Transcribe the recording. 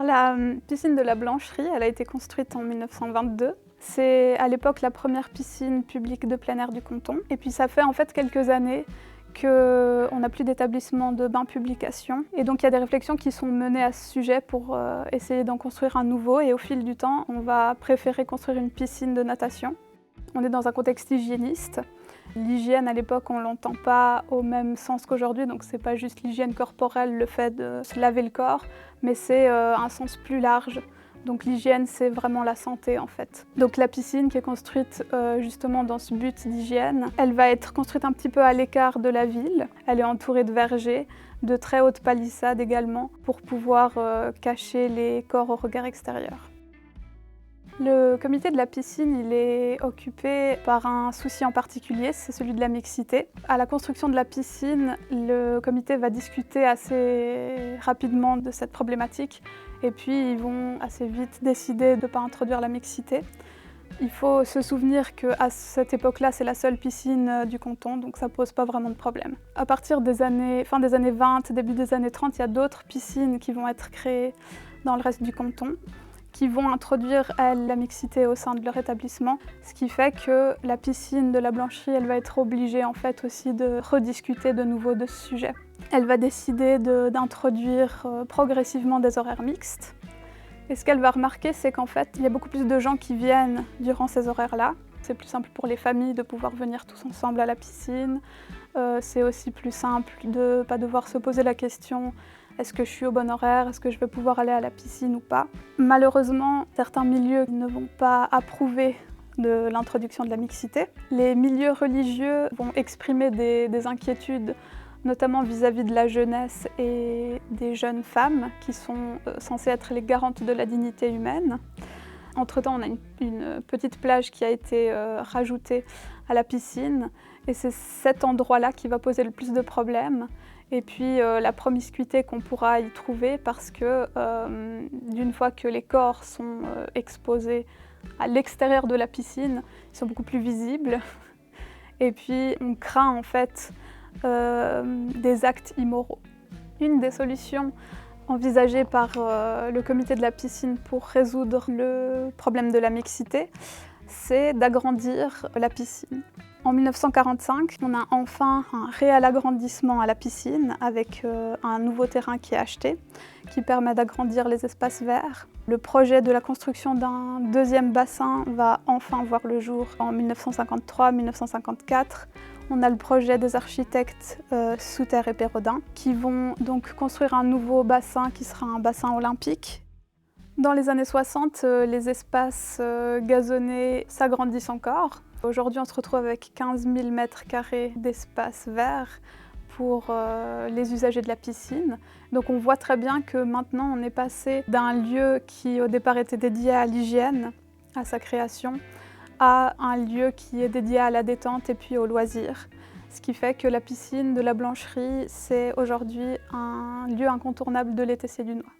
La piscine de la Blancherie, elle a été construite en 1922. C'est à l'époque la première piscine publique de plein air du canton. Et puis ça fait en fait quelques années qu'on n'a plus d'établissement de bain publication. Et donc il y a des réflexions qui sont menées à ce sujet pour essayer d'en construire un nouveau. Et au fil du temps, on va préférer construire une piscine de natation. On est dans un contexte hygiéniste. L'hygiène à l'époque, on ne l'entend pas au même sens qu'aujourd'hui, donc c'est pas juste l'hygiène corporelle, le fait de se laver le corps, mais c'est un sens plus large. Donc l'hygiène, c'est vraiment la santé en fait. Donc la piscine qui est construite justement dans ce but d'hygiène, elle va être construite un petit peu à l'écart de la ville. Elle est entourée de vergers, de très hautes palissades également, pour pouvoir cacher les corps au regard extérieur. Le comité de la piscine, il est occupé par un souci en particulier, c'est celui de la mixité. À la construction de la piscine, le comité va discuter assez rapidement de cette problématique et puis ils vont assez vite décider de ne pas introduire la mixité. Il faut se souvenir qu'à cette époque-là, c'est la seule piscine du canton, donc ça ne pose pas vraiment de problème. À partir fin des années 20, début des années 30, il y a d'autres piscines qui vont être créées dans le reste du canton, qui vont introduire, elles, la mixité au sein de leur établissement, ce qui fait que la piscine de la Blancherie, elle va être obligée en fait aussi de rediscuter de nouveau de ce sujet. Elle va décider d'introduire progressivement des horaires mixtes. Et ce qu'elle va remarquer, c'est qu'en fait, il y a beaucoup plus de gens qui viennent durant ces horaires-là. C'est plus simple pour les familles de pouvoir venir tous ensemble à la piscine. C'est aussi plus simple de ne pas devoir se poser la question est-ce que je suis au bon horaire? Est-ce que je vais pouvoir aller à la piscine ou pas? Malheureusement, certains milieux ne vont pas approuver de l'introduction de la mixité. Les milieux religieux vont exprimer des inquiétudes, notamment vis-à-vis de la jeunesse et des jeunes femmes qui sont censées être les garantes de la dignité humaine. Entre-temps, on a une petite plage qui a été rajoutée à la piscine et c'est cet endroit-là qui va poser le plus de problèmes. Et puis la promiscuité qu'on pourra y trouver parce que d'une fois que les corps sont exposés à l'extérieur de la piscine, ils sont beaucoup plus visibles. Et puis on craint en fait des actes immoraux. Une des solutions envisagées par le comité de la piscine pour résoudre le problème de la mixité, c'est d'agrandir la piscine. En 1945, on a enfin un réel agrandissement à la piscine avec un nouveau terrain qui est acheté, qui permet d'agrandir les espaces verts. Le projet de la construction d'un deuxième bassin va enfin voir le jour en 1953-1954. On a le projet des architectes Souter et Perrodin qui vont donc construire un nouveau bassin qui sera un bassin olympique. Dans les années 60, les espaces gazonnés s'agrandissent encore. Aujourd'hui, on se retrouve avec 15 000 m² d'espace vert pour les usagers de la piscine. Donc on voit très bien que maintenant, on est passé d'un lieu qui au départ était dédié à l'hygiène, à sa création, à un lieu qui est dédié à la détente et puis au loisir. Ce qui fait que la piscine de la Blancherie, c'est aujourd'hui un lieu incontournable de l'été sédunois.